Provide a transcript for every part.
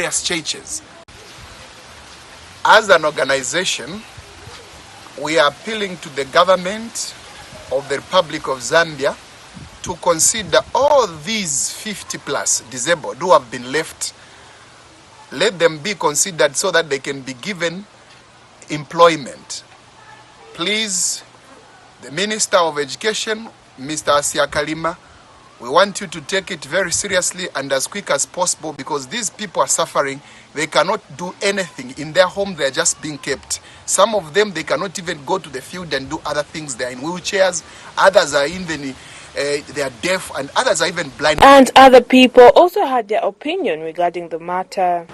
various churches. As an organization, we are appealing to the government of the Republic of Zambia to consider all these 50 plus disabled who have been left. Let them be considered so that they can be given employment. Please, the Minister of Education, Mr. Asia Kalima, we want you to take it very seriously and as quick as possible, because these people are suffering. They cannot do anything. In their home, they are just being kept. Some of them, they cannot even go to the field and do other things. They are in wheelchairs. Others are even, they are deaf, and others are even blind. And other people also had their opinion regarding the matter.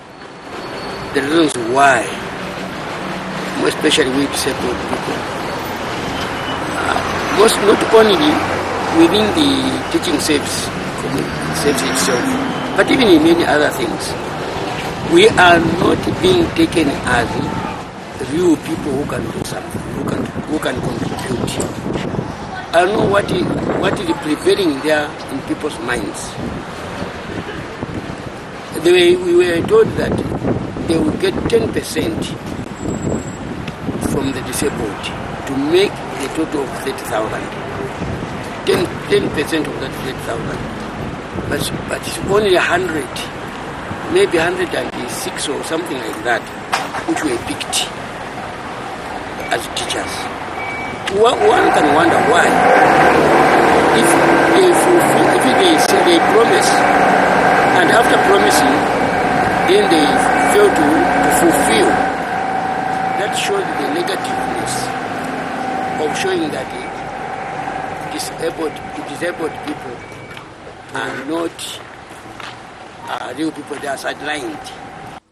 The reasons why, more especially we disabled people, most not only within the teaching service itself, but even in many other things, we are not being taken as real people who can do something, who can contribute. I don't know what is prevailing there in people's minds. We were told that they would get 10% from the disabled to make a total of 30,000. 10% of that 30,000, but it's only 100, maybe 106 or something like that, which were picked as teachers. One can wonder why. If they promise, and after promising, then they fail to fulfill, that shows the negativeness of showing that disabled people are not real people, they are sidelined.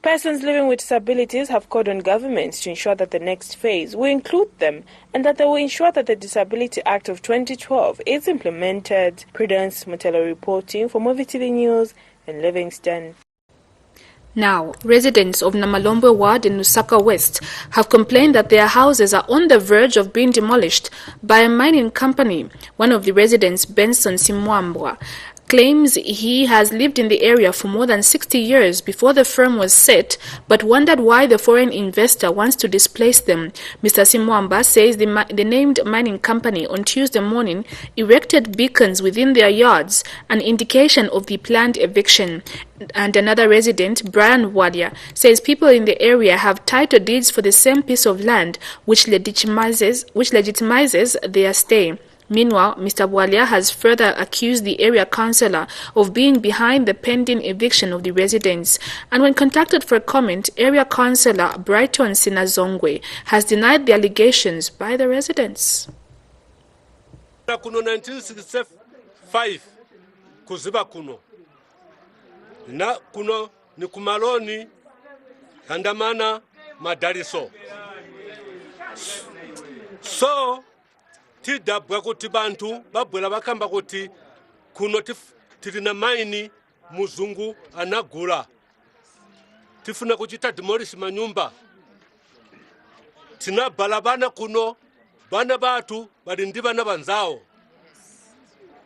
Persons living with disabilities have called on governments to ensure that the next phase will include them and that they will ensure that the Disability Act of 2012 is implemented. Prudence Mutelo reporting for MUVI TV News in Livingston. Now, residents of Namalombe Ward in Lusaka West have complained that their houses are on the verge of being demolished by a mining company. One of the residents, Benson Simwambwa, claims he has lived in the area for more than 60 years before the firm was set, but wondered why the foreign investor wants to displace them. Mr. Simwamba says the named mining company on Tuesday morning erected beacons within their yards, an indication of the planned eviction. And another resident, Brian Wadia, says people in the area have title deeds for the same piece of land, which legitimizes their stay. Meanwhile, Mr. Bwalia has further accused the area councillor of being behind the pending eviction of the residents. And when contacted for a comment, area councillor Brighton Sinazongwe has denied the allegations by the residents. Kuno 1965 kuziba kuno na kuno ni kumaloni andamana madariso so tidabwa kuti bantu babwera bakamba kuti kuno tirina maini muzungu anagula tifuna kuchita demolish manyumba tinabala bana kuno bana batu bali ndi bana banzawo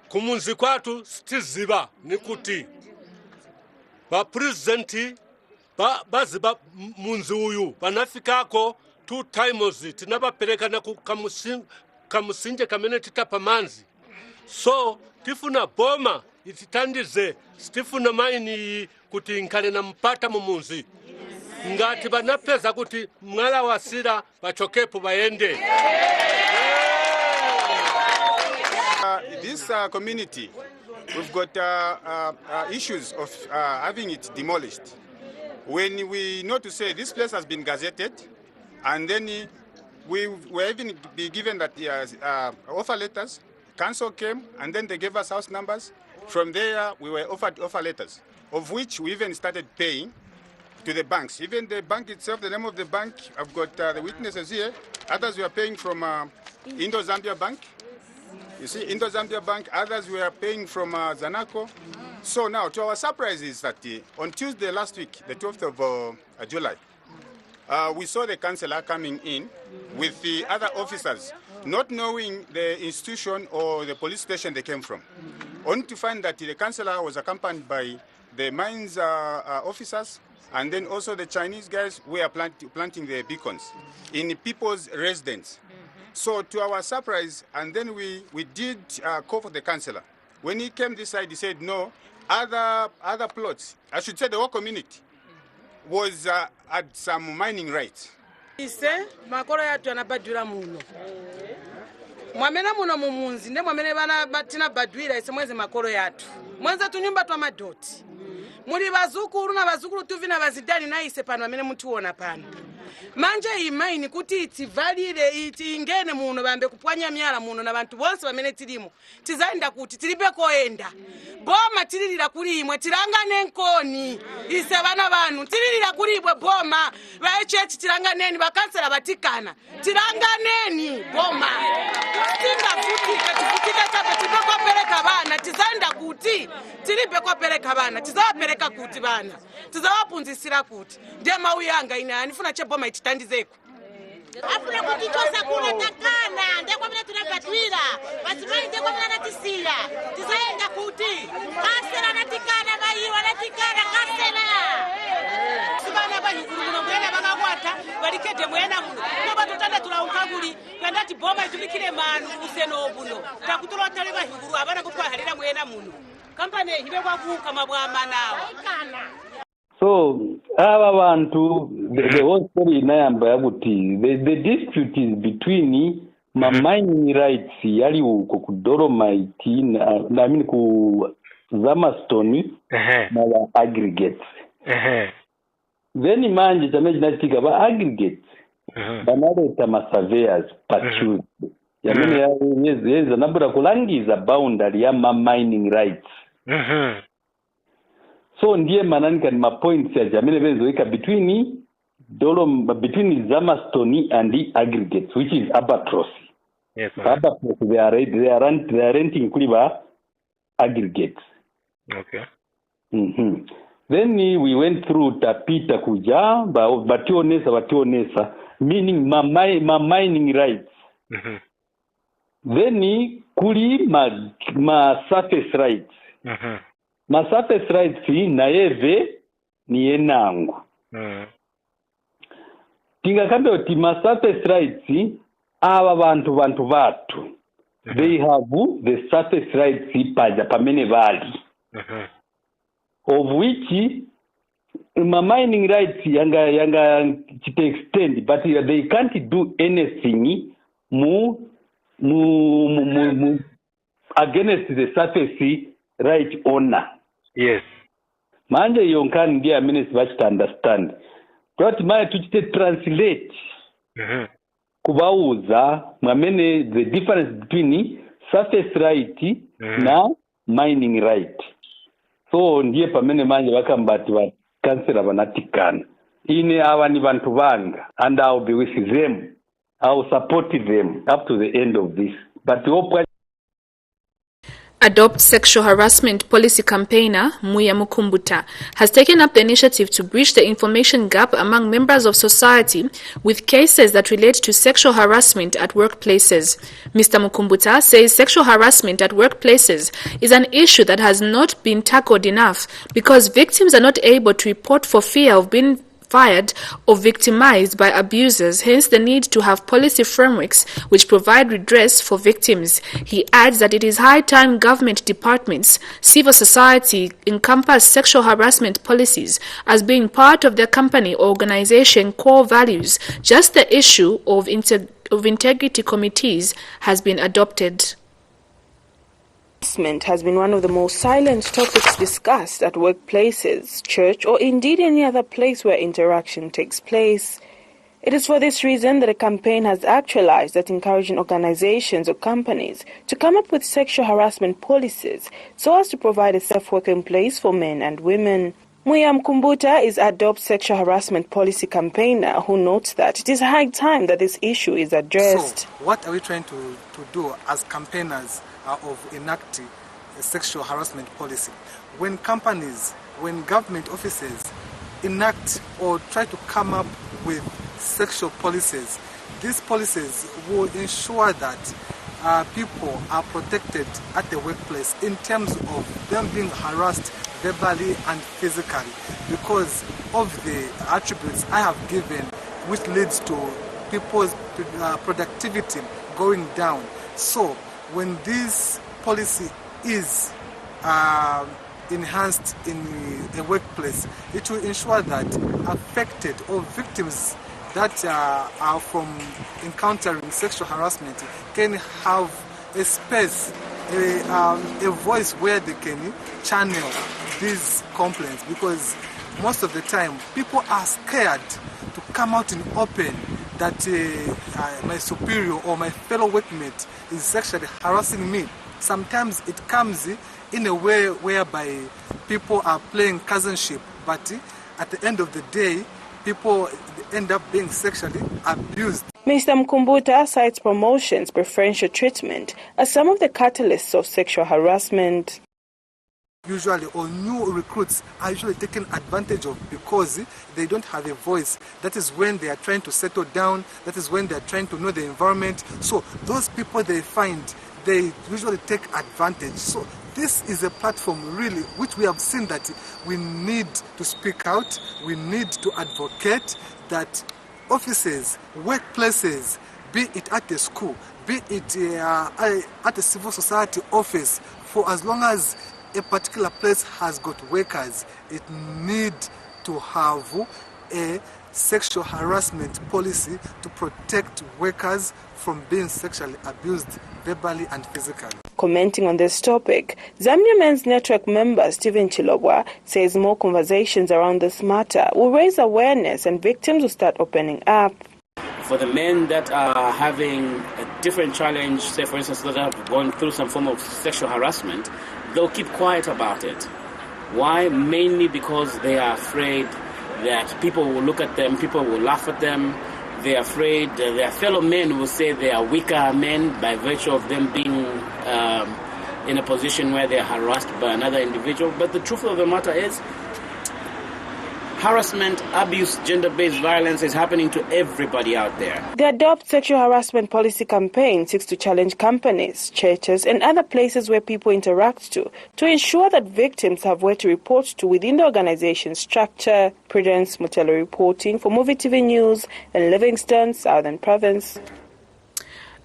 kumunzi kwatu sitiziba nikuti ba president baziba munzi uyu banafikako 2 times tinabaperekana ku kamusinje kamene titapa manzi so tifuna boma ititandize tifuna maini kuti nkale na mpata mumunzi ngati banapeza kuti mwala wasira bachokepo baende. This community, we've got issues of having it demolished. When we know to say this place has been gazetted, and then we were even be given that offer letters, council came, and then they gave us house numbers. From there, we were offered offer letters, of which we even started paying to the banks. Even the bank itself, the name of the bank, I've got the witnesses here. Others we are paying from Indo-Zambia Bank. You see, Indo-Zambia Bank. Others we are paying from Zanaco. So now, to our surprise is that on Tuesday last week, the 12th of July, we saw the councillor coming in with the other officers, not knowing the institution or the police station they came from. Only to find that the councillor was accompanied by the mines officers And then also the Chinese guys were planting their beacons in people's residence. So to our surprise, and then we did call for the councillor. When he came this side, he said, no, other plots, I should say the whole community, was at some mining rights. He said, makolo yatu yanabadwira muno. Mwamena muno mumunzi, ne mwamene bana batina badwira ise mweze makolo yatu. Mwenza tunyumba twa madoti. Muri bazukuru na bazukuru tuvina bazidani na ise pano amene mutuona pano. Manje imaini kuti itivalire iti ingene muno bambe kupwanya myala muno na bantu bonse bamene tilimo. Tizaenda kuti tilibe koenda. Boma tililira kulimwe tirangane nkoni. Ise bana banu tililira kulibwe boma. Baechechi tiranganeni bakansela batikana. Tiranganeni boma. Tinga futika tabe tibe kwa peleka bana. Tizaenda kuti tilibe kwa peleka bana. Tizawapeleka kuti bana. Tizawapunzisira kuti. Ndiye mauyanga ina anifuna che boma ititandizeko. Afuna kutichosa kuna takana ndekwa mna tunabadwira basimani ndekwa mna natisia tizaenda kuti kasera natikana bayiwa natikana kasera sibana bahiguru muno mwena bagakwata balikete mwena muno noba tutanda tulaukaguli kandati boma itumikire manu useno obuno takutulwa tale bahiguru abana kutwahalira mwena muno kampane hibe kwakuka mabwama nawo so aba bantu the whole story inayamba yakuti the dispute is between mining rights yali uko ku dolomite na mini ku zamastone na aggregates then manje chame chinachitika ba aggregates banaleta ma surveyors purchase yamene yeza nabura kulangiza boundary ya mining rights so ndiye mananika ni mapoints ya jamene bezoika between Zamastone and the aggregates, which is Albatross. Yes, Albatross, they are renting kuliba aggregates. Okay. Then we went through tapita kuja bationesa meaning my mining rights. Then kuli ma surface rights. Ma surface rights na eve ni enangu. Tinga kambe oti ma surface rights aba bantu batu. They have the surface rights paja pamene valley. Of which ma mining rights yanga chite extend, but they can't do anything against the surface right owner. Yes. Manje yonkani ndiye amene sibachita understand. But manje tuchite translate. Kubauza mwamene the difference between surface right na mining right. So ndiye pamene manje bakambati wa kansela banatikana. Ine aba ni bantu banga and I will be with them. I will support them up to the end of this. But hope Adopt Sexual Harassment Policy campaigner Muya Mukumbuta has taken up the initiative to bridge the information gap among members of society with cases that relate to sexual harassment at workplaces. Mr. Mukumbuta says sexual harassment at workplaces is an issue that has not been tackled enough because victims are not able to report for fear of being fired or victimized by abusers, hence the need to have policy frameworks which provide redress for victims. He adds that it is high time government departments, civil society encompass sexual harassment policies as being part of their company or organization core values. Just the issue of integrity committees has been adopted. Harassment has been one of the most silent topics discussed at workplaces, church, or indeed any other place where interaction takes place. It is for this reason that a campaign has actualized at encouraging organizations or companies to come up with sexual harassment policies so as to provide a safe working place for men and women. Muya Mukumbuta is Adopt Sexual Harassment Policy campaigner who notes that it is high time that this issue is addressed. So, what are we trying to do as campaigners of enacting a sexual harassment policy? When companies, when government offices enact or try to come up with sexual policies, these policies will ensure that people are protected at the workplace in terms of them being harassed verbally and physically, because of the attributes I have given, which leads to people's productivity going down. So when this policy is enhanced in a workplace, it will ensure that affected or victims that are from encountering sexual harassment can have a space, a voice where they can channel these complaints, because most of the time people are scared to come out in open that my superior or my fellow workmate is sexually harassing me. Sometimes it comes in a way whereby people are playing cousinship, but at the end of the day, people end up being sexually abused. Mr. Mkumbuta cites promotions, preferential treatment as some of the catalysts of sexual harassment. Usually, or new recruits are usually taken advantage of because they don't have a voice. That is when they are trying to settle down. That is when they are trying to know the environment. So those people they find, they usually take advantage. So this is a platform really which we have seen that we need to speak out. We need to advocate that offices, workplaces, be it at the school, be it at a civil society office, for as long as a particular place has got workers, it needs to have a sexual harassment policy to protect workers from being sexually abused verbally and physically. Commenting on this topic, Zambian Men's Network member Stephen Chilogwa says more conversations around this matter will raise awareness and victims will start opening up. For the men that are having a different challenge, say for instance that have gone through some form of sexual harassment, they'll keep quiet about it. Why? Mainly because they are afraid that people will look at them, people will laugh at them. They're afraid their fellow men will say they are weaker men by virtue of them being in a position where they're harassed by another individual. But the truth of the matter is, harassment, abuse, gender-based violence is happening to everybody out there. The Adopt Sexual Harassment Policy campaign seeks to challenge companies, churches, and other places where people interact to ensure that victims have where to report to within the organization's structure. Prudence Mutelo reporting for MUVI TV News in Livingston, Southern Province.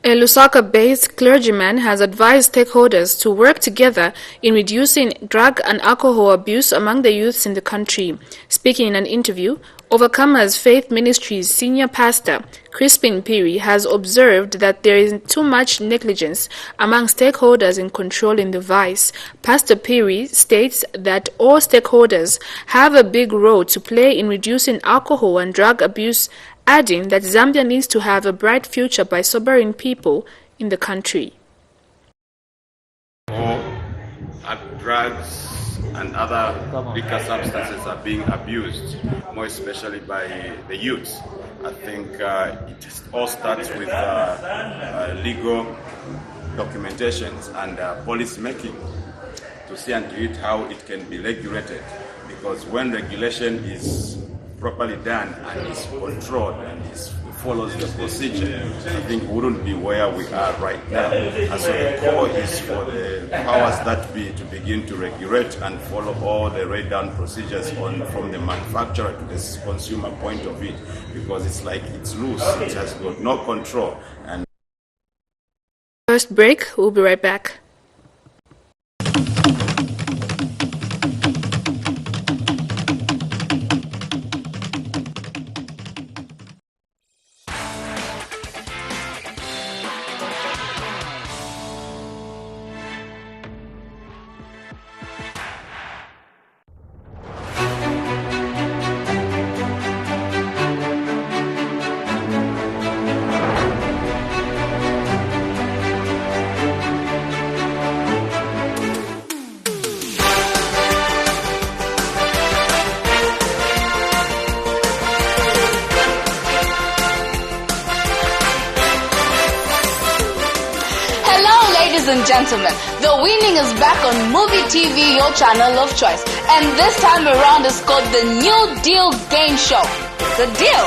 A Lusaka-based clergyman has advised stakeholders to work together in reducing drug and alcohol abuse among the youths in the country. Speaking in an interview, Overcomers Faith Ministries senior pastor Crispin Piri has observed that there is too much negligence among stakeholders in controlling the vice. Pastor Piri states that all stakeholders have a big role to play in reducing alcohol and drug abuse, adding that Zambia needs to have a bright future by sobering people in the country. Drugs and other liquor substances are being abused, more especially by the youth. I think it all starts with legal documentations and policy making to see and to it how it can be regulated, because when regulation is properly done and is controlled and follows the procedure, I think we wouldn't be where we are right now. And so the call is for the powers that be to begin to regulate and follow all the laid down procedures from the manufacturer to the consumer point of view, because it's like it's loose, it has got no control. And first break, we'll be right back. Ladies and gentlemen, the winning is back on MUVI TV, your channel of choice. And this time around is called the New Deal Game Show. The deal.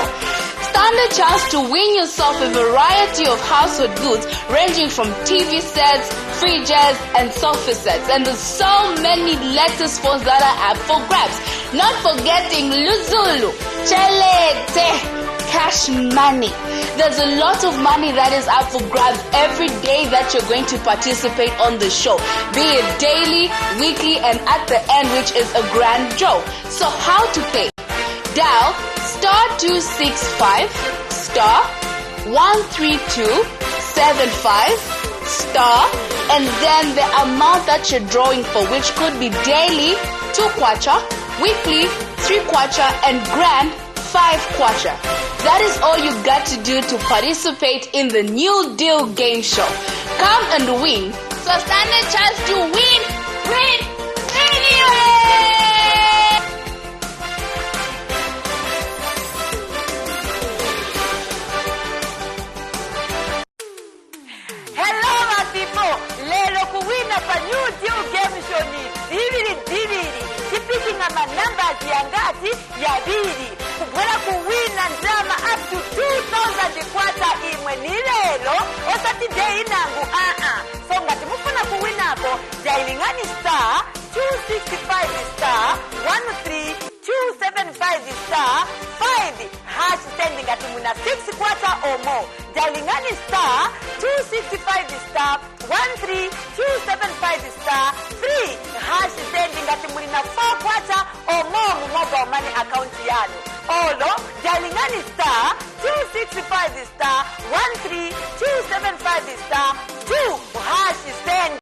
stand a chance to win yourself a variety of household goods ranging from TV sets, fridges, and sofa sets. And there's so many latest phones that are up for grabs. Not forgetting Luzulu, Chelete, cash money. There's a lot of money that is up for grabs every day that you're going to participate on the show, be it daily, weekly, and at the end, which is a grand draw. So how to pay? Dial *265 *13275 * and then the amount that you're drawing for, which could be daily 2 kwacha, weekly 3 kwacha, and grand 5 kwacha. That is all you got to do to participate in the New Deal game show. Come and win. So stand a chance to win anyway. Hello my people. Lelo kuwina pa New Deal game show ni diviri. Tipiki na numbers yangati ya bili. Kubwela kuwina ndrama up to 2,000 kwata imwe ni lelo. Osati day nangu So ngati mufuna kuwinako jailingani *265 *13275 5 standing ngati muna 6 kwata or more. Jailingani *265 *13275 3 standing ngati muna 4 kwata or more mu mobile money account yanu. Olo jailingani *265 *13275 2 stand.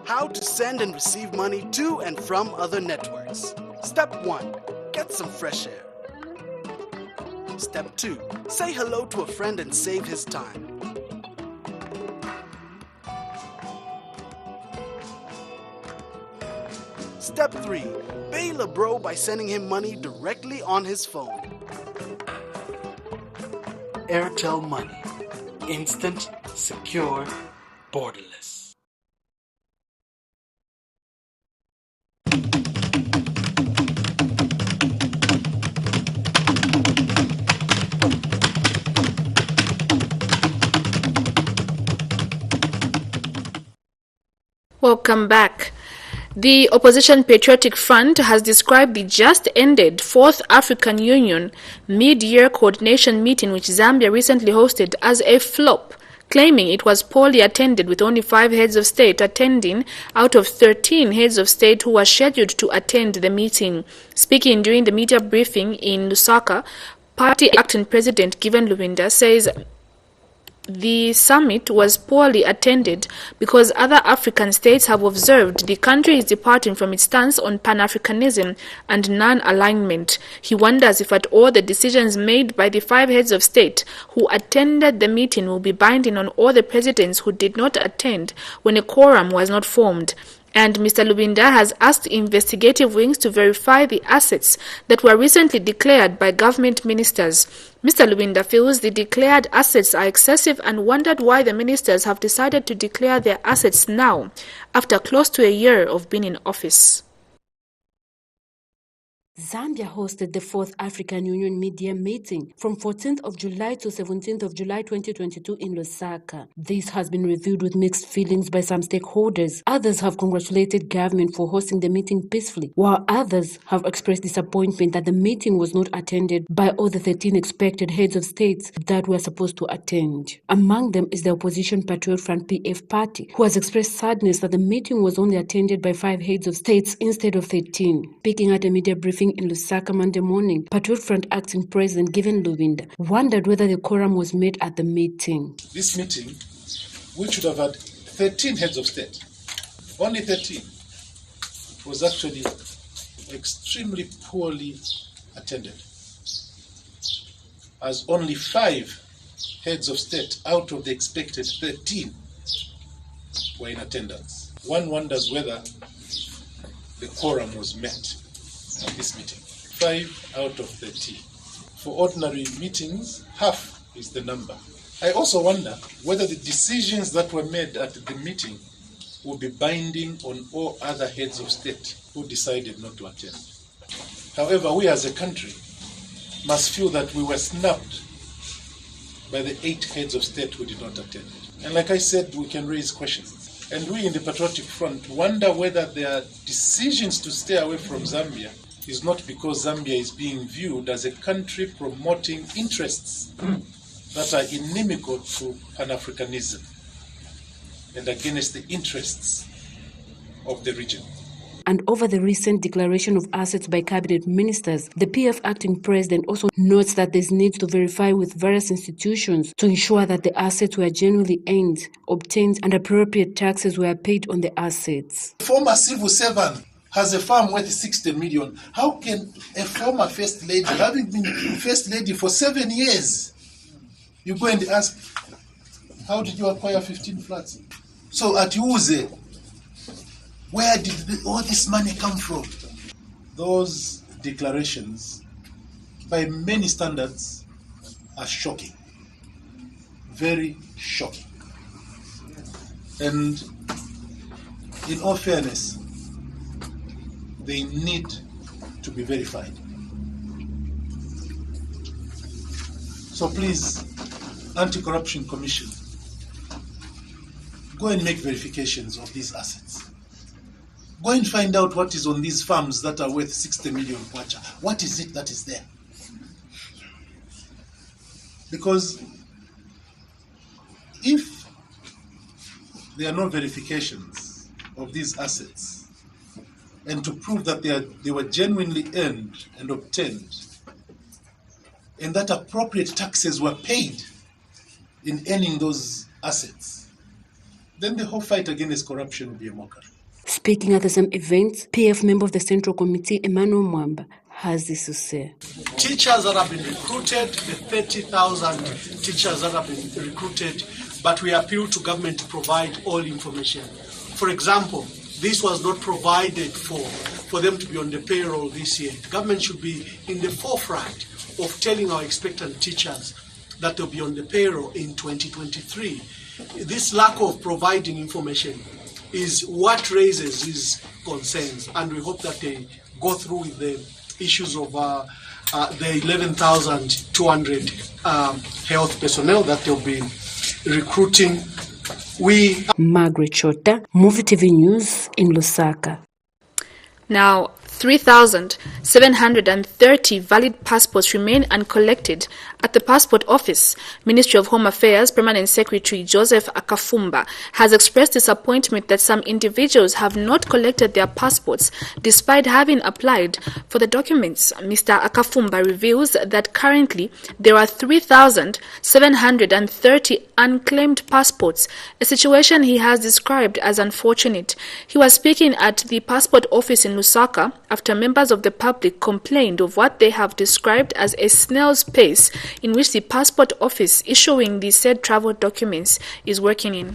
How to send and receive money to and from other networks. Step 1. Get some fresh air. Step 2. Say hello to a friend and save his time. Step 3. Bail a bro by sending him money directly on his phone. Airtel Money. Instant, secure, borderless. Welcome back. The Opposition Patriotic Front has described the just-ended 4th African Union mid-year coordination meeting which Zambia recently hosted as a flop, claiming it was poorly attended with only 5 heads of state attending out of 13 heads of state who were scheduled to attend the meeting. Speaking during the media briefing in Lusaka, party acting president Given Lubinda says the summit was poorly attended because other African states have observed the country is departing from its stance on Pan-Africanism and non-alignment. He wonders if at all the decisions made by the 5 heads of state who attended the meeting will be binding on all the presidents who did not attend when a quorum was not formed. And Mr. Lubinda has asked investigative wings to verify the assets that were recently declared by government ministers. Mr. Lubinda feels the declared assets are excessive and wondered why the ministers have decided to declare their assets now, after close to a year of being in office. Zambia hosted the 4th African Union Media Meeting from 14th of July to 17th of July 2022 in Lusaka. This has been reviewed with mixed feelings by some stakeholders. Others have congratulated government for hosting the meeting peacefully, while others have expressed disappointment that the meeting was not attended by all the 13 expected heads of states that were supposed to attend. Among them is the opposition Patriot Front PF party, who has expressed sadness that the meeting was only attended by 5 heads of states instead of 13. Speaking at a media briefing in Lusaka Monday morning, Patriot Front acting president Given Lubinda wondered whether the quorum was met at the meeting. This meeting, we should have had 13 heads of state. Only 13 was actually extremely poorly attended, as only 5 heads of state out of the expected 13 were in attendance. One wonders whether the quorum was met at this meeting. 5 out of 13. For ordinary meetings, half is the number. I also wonder whether the decisions that were made at the meeting will be binding on all other heads of state who decided not to attend. However, we as a country must feel that we were snubbed by the 8 heads of state who did not attend. And like I said, we can raise questions. And we in the Patriotic Front wonder whether their decisions to stay away from Zambia is not because Zambia is being viewed as a country promoting interests that are inimical to Pan-Africanism and against the interests of the region. And over the recent declaration of assets by cabinet ministers, the PF acting president also notes that there is need to verify with various institutions to ensure that the assets were genuinely earned, obtained, and appropriate taxes were paid on the assets. Former civil servant has a farm worth 60 million. How can a former first lady, having been first lady for 7 years, you go and ask, how did you acquire 15 flats? So at Uze, where did all this money come from? Those declarations, by many standards, are shocking. Very shocking. And in all fairness, they need to be verified. So please, Anti-Corruption Commission, go and make verifications of these assets. Go and find out what is on these farms that are worth 60 million kwacha. What is it that is there? Because if there are no verifications of these assets, and to prove that they were genuinely earned and obtained, and that appropriate taxes were paid in earning those assets, then the whole fight against corruption will be a mockery. Speaking at the same event, PF member of the Central Committee, Emmanuel Mwamba, has this to say. Teachers that have been recruited, the 30,000 teachers that have been recruited, but we appeal to government to provide all information. For example, this was not provided for them to be on the payroll this year. The government should be in the forefront of telling our expectant teachers that they'll be on the payroll in 2023. This lack of providing information is what raises these concerns, and we hope that they go through with the issues of the 11,200 health personnel that they'll be recruiting. Margaret Chota, MUVI TV News in Lusaka. Now, 3,730 valid passports remain uncollected at the Passport Office. Ministry of Home Affairs Permanent Secretary Joseph Akafumba has expressed disappointment that some individuals have not collected their passports despite having applied for the documents. Mr. Akafumba reveals that currently there are 3,730 unclaimed passports, a situation he has described as unfortunate. He was speaking at the Passport Office in Lusaka after members of the public complained of what they have described as a snail's pace in which the Passport Office issuing the said travel documents is working in.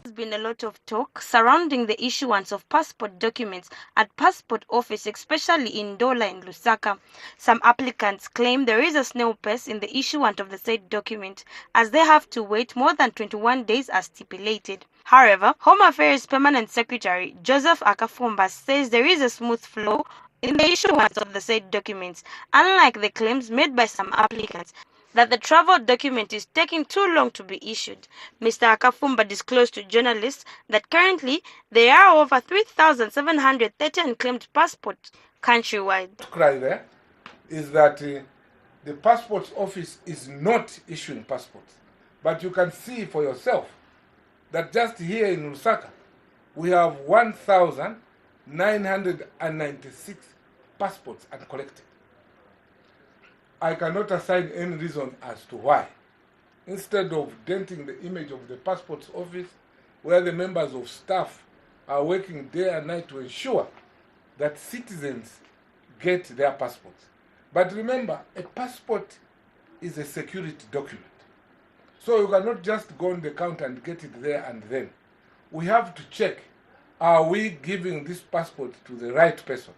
There's been a lot of talk surrounding the issuance of passport documents at Passport Office, especially in Dola and Lusaka. Some applicants claim there is a snail pace in the issuance of the said document, as they have to wait more than 21 days as stipulated. However, Home Affairs Permanent Secretary Joseph Akafumba says there is a smooth flow in the issuance of the said documents, unlike the claims made by some applicants that the travel document is taking too long to be issued. Mr. Akafumba disclosed to journalists that currently there are over 3,730 unclaimed passports countrywide. Cry there is that the Passport Office is not issuing passports, but you can see for yourself that just here in Lusaka we have 1,996 passports uncollected. I cannot assign any reason as to why. Instead of denting the image of the Passport Office, where the members of staff are working day and night to ensure that citizens get their passports. But remember, a passport is a security document. So you cannot just go on the counter and get it there and then. We have to check, are we giving this passport to the right person?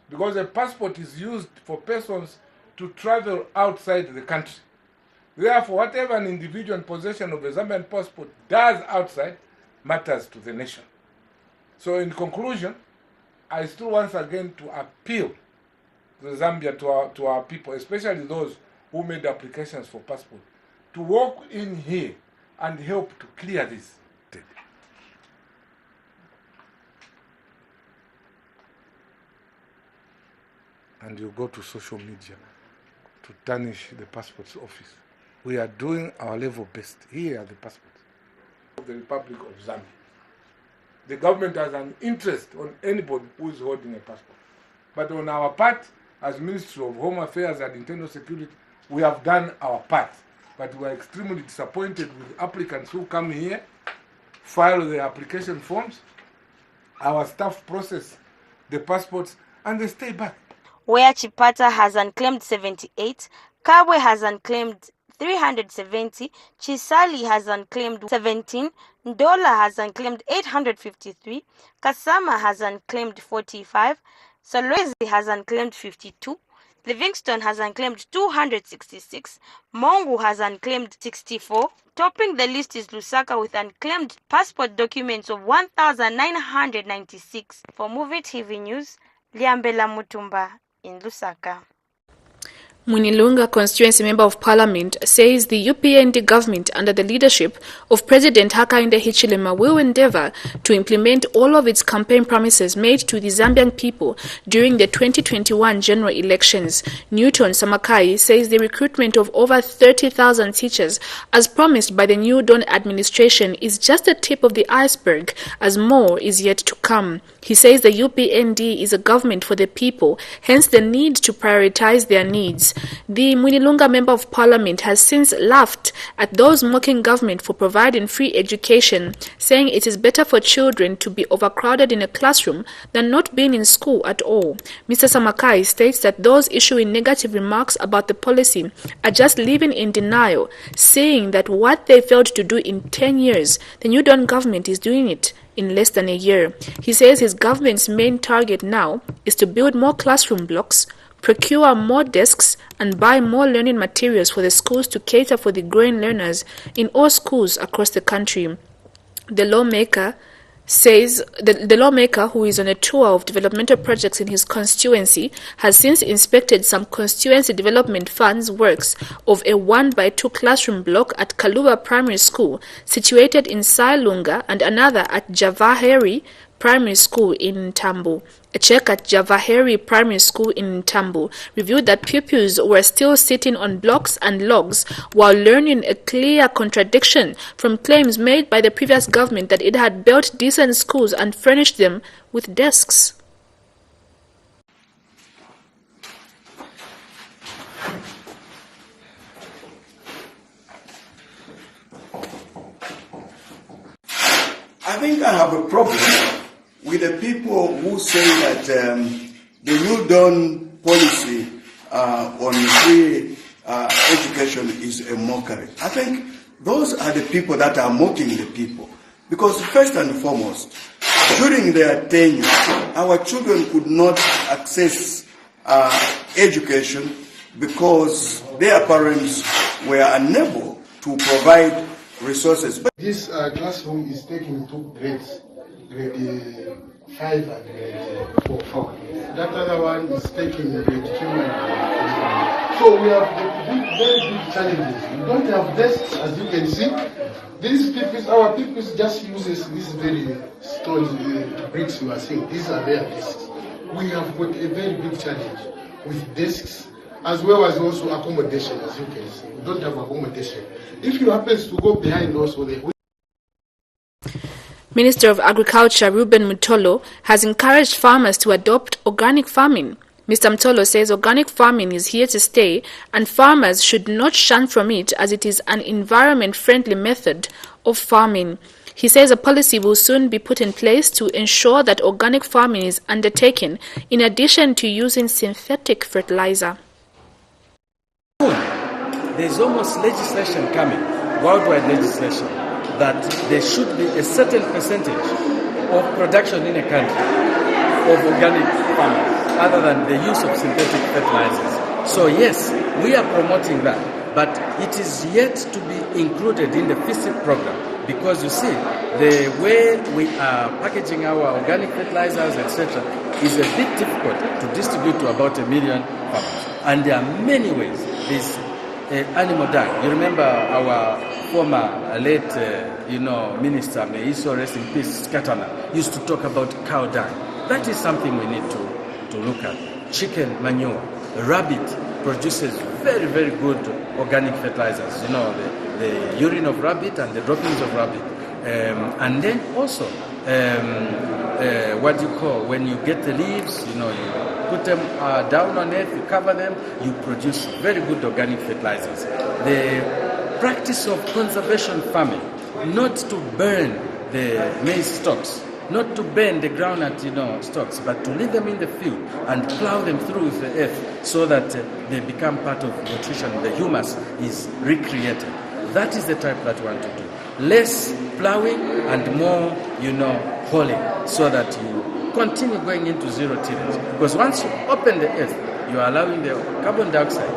Because a passport is used for persons to travel outside the country. Therefore, whatever an individual in possession of a Zambian passport does outside matters to the nation. So in conclusion, I still once again to appeal to Zambia, to our people, especially those who made applications for passport, to walk in here and help to clear this. And you go to social media to tarnish the Passport Office. We are doing our level best. Here are the passports of the Republic of Zambia. The government has an interest on anybody who is holding a passport. But on our part, as Ministry of Home Affairs and Internal Security, we have done our part. But we are extremely disappointed with applicants who come here, file their application forms, our staff process the passports, and they stay back. Where Chipata has unclaimed 78, Kabwe has unclaimed 370, Chisali has unclaimed 17, Ndola has unclaimed 853, Kasama has unclaimed 45, Solwezi has unclaimed 52, Livingston has unclaimed 266, Mongu has unclaimed 64. Topping the list is Lusaka with unclaimed passport documents of 1,996. For MUVI TV News, Liambela Mutumba in Lusaka. Mwinilunga constituency member of parliament says the UPND government under the leadership of President Hakainde Hichilema will endeavor to implement all of its campaign promises made to the Zambian people during the 2021 general elections. Newton Samakai says the recruitment of over 30,000 teachers as promised by the New Dawn administration is just the tip of the iceberg, as more is yet to come. He says the UPND is a government for the people, hence the need to prioritize their needs. The Mwinilunga member of parliament has since laughed at those mocking government for providing free education, saying it is better for children to be overcrowded in a classroom than not being in school at all. Mr. Samakai states that those issuing negative remarks about the policy are just living in denial, saying that what they failed to do in 10 years, the New Dawn government is doing it in less than a year. He says his government's main target now is to build more classroom blocks, procure more desks, and buy more learning materials for the schools to cater for the growing learners in all schools across the country. The lawmaker says the lawmaker, who is on a tour of developmental projects in his constituency, has since inspected some constituency development funds works of a 1x2 classroom block at Kaluba Primary School situated in Sailunga and another at Javaheri Primary School in Tambu. A check at Javaheri Primary School in Tambu revealed that pupils were still sitting on blocks and logs while learning, a clear contradiction from claims made by the previous government that it had built decent schools and furnished them with desks. I think I have a problem with the people who say that the New Dawn policy on free education is a mockery. I think those are the people that are mocking the people. Because first and foremost, during their tenure, our children could not access education because their parents were unable to provide resources. This classroom is taking 2 grades, grade 5 and grade 4. That other one is taking grade 2 and grade 3. So we have very big challenges. We don't have desks, as you can see. These people, our people just uses these very stones, bricks you are seeing. These are their desks. We have got a very big challenge with desks, as well as also accommodation, as you can see. We don't have accommodation. If you happen to go behind also, Minister of Agriculture Ruben Mutolo has encouraged farmers to adopt organic farming. Mr. Mutolo says organic farming is here to stay and farmers should not shun from it as it is an environment-friendly method of farming. He says a policy will soon be put in place to ensure that organic farming is undertaken in addition to using synthetic fertilizer. There's almost legislation coming, worldwide legislation, that there should be a certain percentage of production in a country of organic farming, other than the use of synthetic fertilizers. So yes, we are promoting that, but it is yet to be included in the FISIP program, because you see, the way we are packaging our organic fertilizers, etc., is a bit difficult to distribute to about 1 million farmers. And there are many ways. There's animal dung. You remember our former late, minister, may he so rest in peace, Skatana, used to talk about cow dung. That is something we need to look at. Chicken manure. Rabbit produces very, very good organic fertilizers. You know, the urine of rabbit and the droppings of rabbit. And then also, what you call, when you get the leaves, you put them down on earth, you cover them, you produce very good organic fertilizers. The practice of conservation farming, not to burn the maize stalks, not to burn the groundnut stalks, but to leave them in the field and plow them through the earth so that they become part of nutrition. The humus is recreated. That is the type that we want to do. Less plowing and more, hauling, so that you continue going into zero tillage. Because once you open the earth, you are allowing the carbon dioxide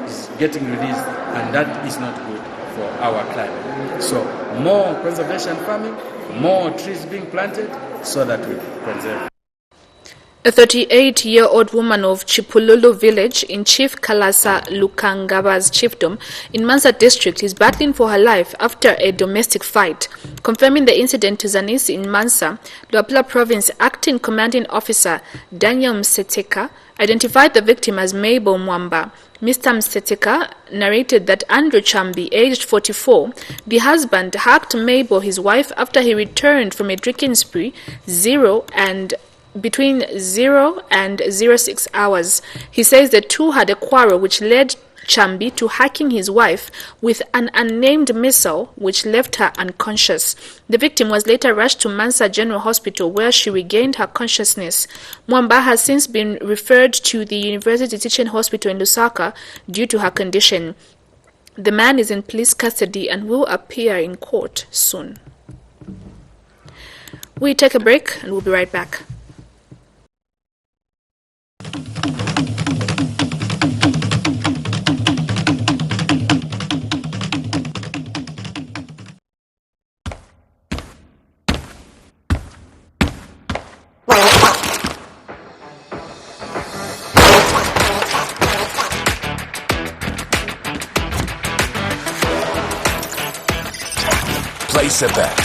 is getting released, and that is not good for our climate. So more conservation farming, more trees being planted, so that we conserve. A 38-year-old woman of Chipululu village in Chief Kalasa Lukangaba's chiefdom in Mansa district is battling for her life after a domestic fight. Confirming the incident to Zanis in Mansa, Luapula Province Acting Commanding Officer Daniel Mseteka identified the victim as Mabel Mwamba. Mr. Mseteka narrated that Andrew Chambi, aged 44, the husband, hacked Mabel, his wife, after he returned from a drinking spree between 0 and 06 hours. He says the two had a quarrel which led Chambi to hacking his wife with an unnamed missile which left her unconscious. The victim was later rushed to Mansa General Hospital where she regained her consciousness. Mwamba has since been referred to the University Teaching Hospital in Lusaka due to her condition. The man is in police custody and will appear in court soon. We take a break and we'll be right back. Place a bet.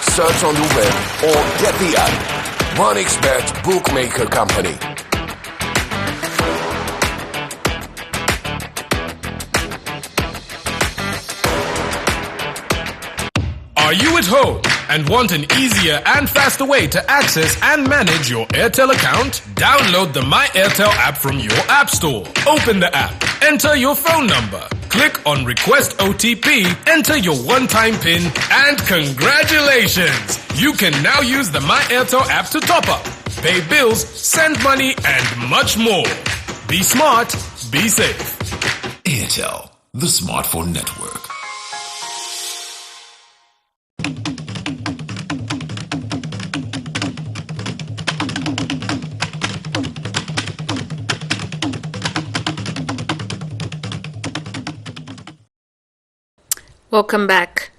Search on the web or get the app. 1xBet Bookmaker Company. Are you at home and want an easier and faster way to access and manage your Airtel account? Download the My Airtel app from your app store. Open the app, enter your phone number, click on Request OTP, enter your one-time PIN, and congratulations! You can now use the My Airtel app to top up, pay bills, send money, and much more. Be smart, be safe. Airtel, the smartphone network. Welcome back.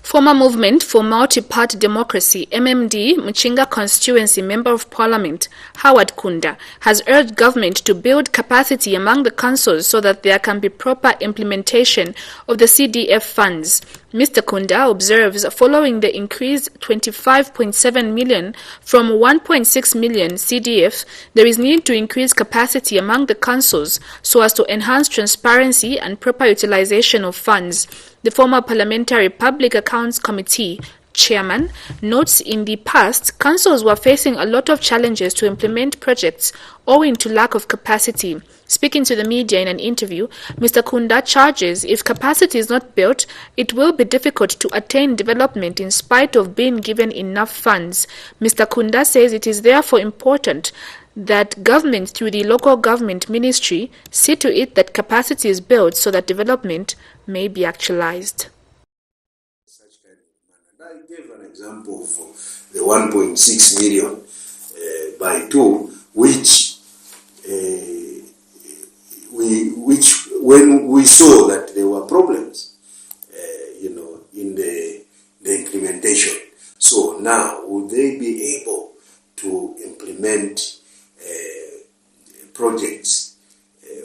Former Movement for Multi-Party Democracy, MMD, Mchinga Constituency Member of Parliament, Howard Kunda, has urged government to build capacity among the councils so that there can be proper implementation of the CDF funds. Mr. Kunda observes following the increased 25.7 million from 1.6 million CDF, there is need to increase capacity among the councils so as to enhance transparency and proper utilization of funds. The former Parliamentary Public Accounts Committee chairman notes in the past, councils were facing a lot of challenges to implement projects owing to lack of capacity. Speaking to the media in an interview, Mr. Kunda charges if capacity is not built, it will be difficult to attain development in spite of being given enough funds. Mr. Kunda says it is therefore important that government through the local government ministry see to it that capacity is built so that development may be actualized. I gave an example for the 1.6 million by 2, which when we saw that there were problems, in the implementation. So now, will they be able to implement projects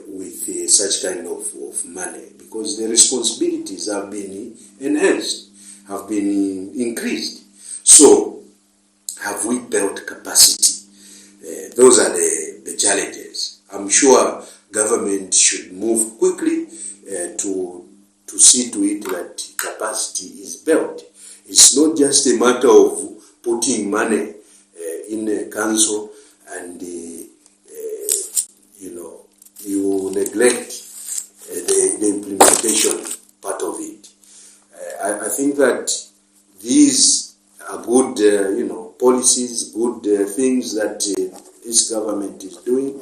with such kind of money? Because the responsibilities have been enhanced, have been increased. So, have we built capacity? Those are the challenges. I'm sure government should move quickly to see to it that capacity is built. It's not just a matter of putting money in a council and you neglect the implementation part of it. I think that these are good, policies, good things that this government is doing,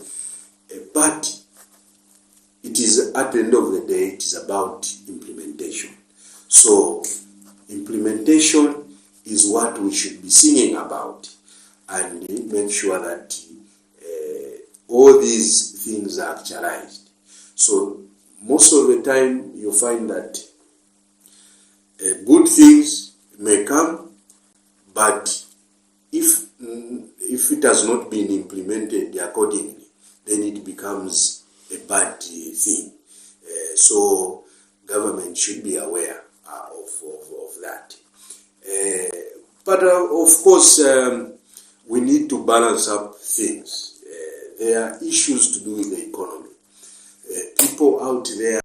but it is, at the end of the day, it is about implementation. So, implementation is what we should be singing about, and make sure that all these things are actualized. So, most of the time, you find that good things may come, but if it has not been implemented accordingly, then it becomes a bad thing. So government should be aware of that. But of course, we need to balance up things. There are issues to do with the economy. People out there.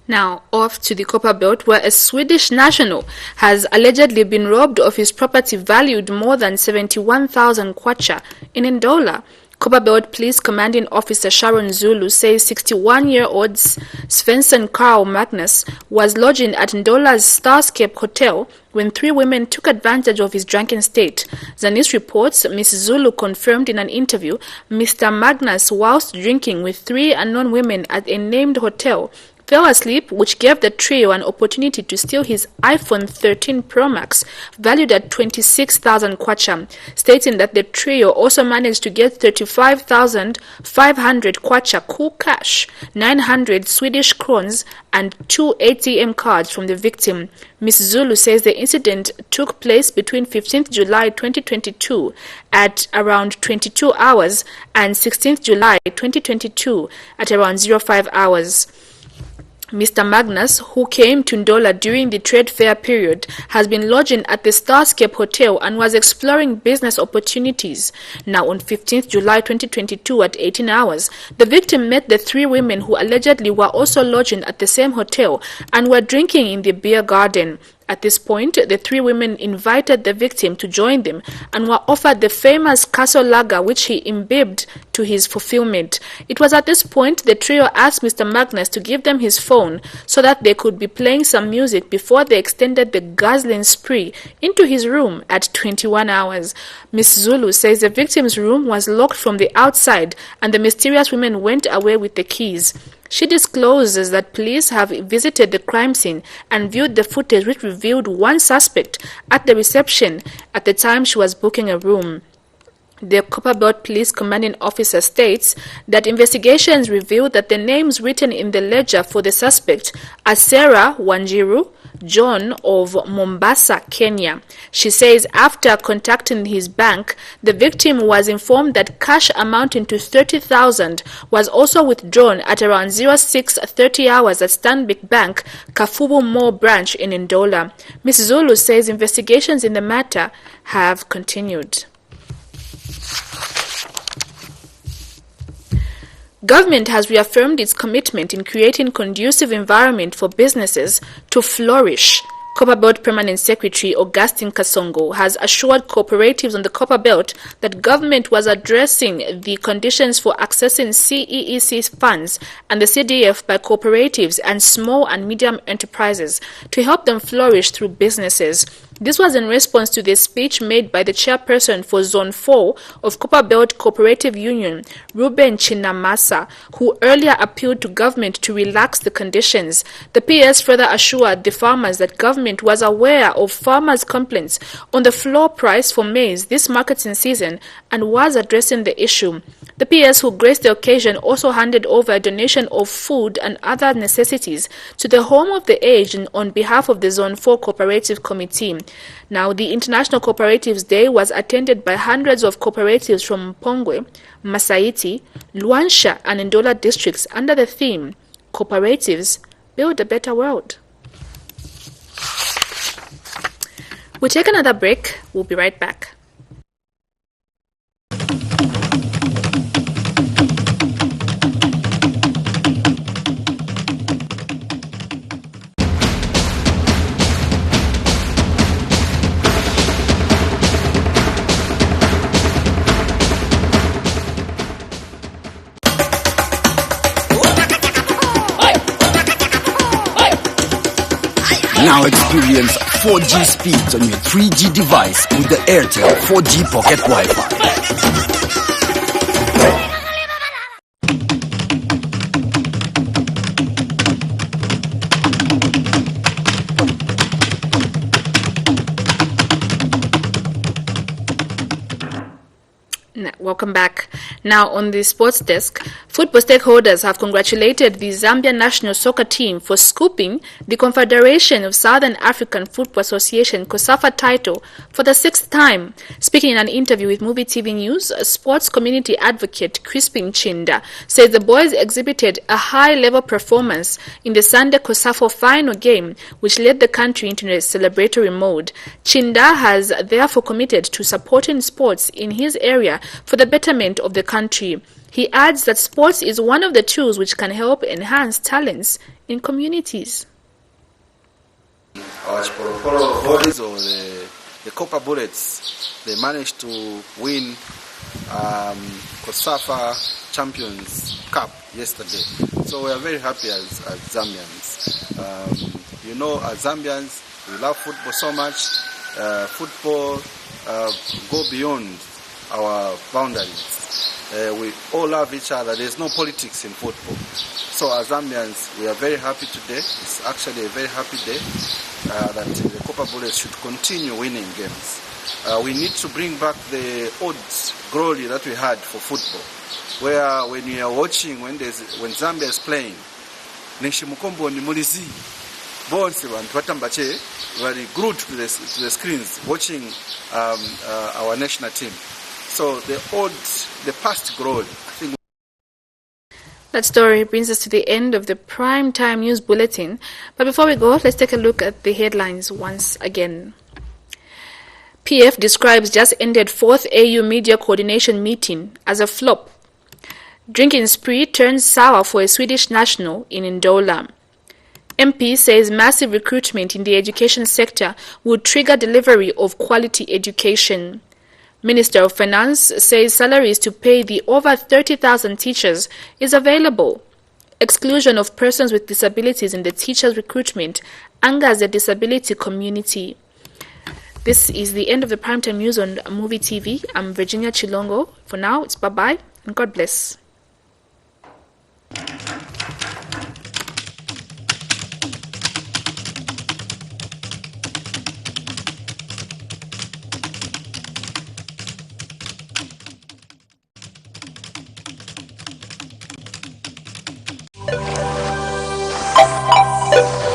Now, off to the Copper Belt, where a Swedish national has allegedly been robbed of his property valued more than 71,000 kwacha in Ndola. Copperbelt Police Commanding Officer Sharon Zulu says 61-year-old Svensson Carl Magnus was lodging at Ndola's Starscape Hotel when 3 women took advantage of his drunken state. Zanis reports Ms. Zulu confirmed in an interview Mr. Magnus, whilst drinking with 3 unknown women at a named hotel, fell asleep, which gave the trio an opportunity to steal his iPhone 13 Pro Max, valued at 26,000 kwacha, stating that the trio also managed to get 35,500 kwacha cool cash, 900 Swedish crowns, and 2 ATM cards from the victim. Ms. Zulu says the incident took place between 15th July 2022 at around 22 hours and 16th July 2022 at around 05 hours. Mr. Magnus, who came to Ndola during the trade fair period, has been lodging at the Starscape Hotel and was exploring business opportunities. Now, on 15th July 2022 at 18 hours, the victim met the 3 women who allegedly were also lodging at the same hotel and were drinking in the beer garden. At this point, the 3 women invited the victim to join them and were offered the famous Castle Lager, which he imbibed to his fulfillment. It was at this point the trio asked Mr. Magnus to give them his phone so that they could be playing some music before they extended the guzzling spree into his room at 21 hours. Miss Zulu says the victim's room was locked from the outside and the mysterious women went away with the keys. She discloses that police have visited the crime scene and viewed the footage which revealed one suspect at the reception at the time she was booking a room. The Copperbelt Police Commanding Officer states that investigations revealed that the names written in the ledger for the suspect are Sarah Wanjiru, John of Mombasa, Kenya. She says after contacting his bank, the victim was informed that cash amounting to 30,000 was also withdrawn at around 06:30 hours at Stanbic Bank, Kafubu Mall branch in Ndola. Ms. Zulu says investigations in the matter have continued. Government has reaffirmed its commitment in creating conducive environment for businesses to flourish. Copperbelt Permanent Secretary Augustine Kasongo has assured cooperatives on the Copperbelt that government was addressing the conditions for accessing CEEC funds and the CDF by cooperatives and small and medium enterprises to help them flourish through businesses. This was in response to the speech made by the chairperson for Zone 4 of Copperbelt Cooperative Union, Ruben Chinamasa, who earlier appealed to government to relax the conditions. The PS further assured the farmers that government was aware of farmers' complaints on the floor price for maize this marketing season and was addressing the issue. The PS who graced the occasion also handed over a donation of food and other necessities to the Home of the Aged on behalf of the Zone 4 Cooperative Committee. Now, the International Cooperatives Day was attended by hundreds of cooperatives from Pongwe, Masaiti, Luansha and Ndola districts under the theme, Cooperatives Build a Better World. We'll take another break. We'll be right back. Now experience 4G speeds on your 3G device with the Airtel 4G Pocket Wi-Fi. Welcome back. Now on the sports desk, football stakeholders have congratulated the Zambian national soccer team for scooping the Confederation of Southern African Football Association COSAFA title for the 6th time. Speaking in an interview with MUVI TV News, sports community advocate Crispin Chinda says the boys exhibited a high-level performance in the Sunday COSAFA final game, which led the country into a celebratory mode. Chinda has therefore committed to supporting sports in his area for the betterment of the country. He adds that sports is one of the tools which can help enhance talents in communities. Our Sporokoro boys, or the Copper Bullets, they managed to win COSAFA Champions Cup yesterday. So we are very happy as Zambians. As Zambians, we love football so much. Football go beyond our boundaries. We all love each other. There's no politics in football. So as Zambians, we are very happy today. It's actually a very happy day that the Copper Bullets should continue winning games. We need to bring back the old glory that we had for football, where when you are watching, when Zambia is playing, Nishimukombo ni mulizi. Bonse bantu batambache very glued to the screens watching our national team. So the past glory, I think. That story brings us to the end of the Primetime News Bulletin. But before we go, let's take a look at the headlines once again. PF describes just ended 4th AU Media Coordination meeting as a flop. Drinking spree turns sour for a Swedish national in Ndola. MP says massive recruitment in the education sector would trigger delivery of quality education. Minister of Finance says salaries to pay the over 30,000 teachers is available. Exclusion of persons with disabilities in the teachers' recruitment angers the disability community. This is the end of the Primetime News on MUVI TV. I'm Virginia Chilongo. For now, it's bye-bye and God bless.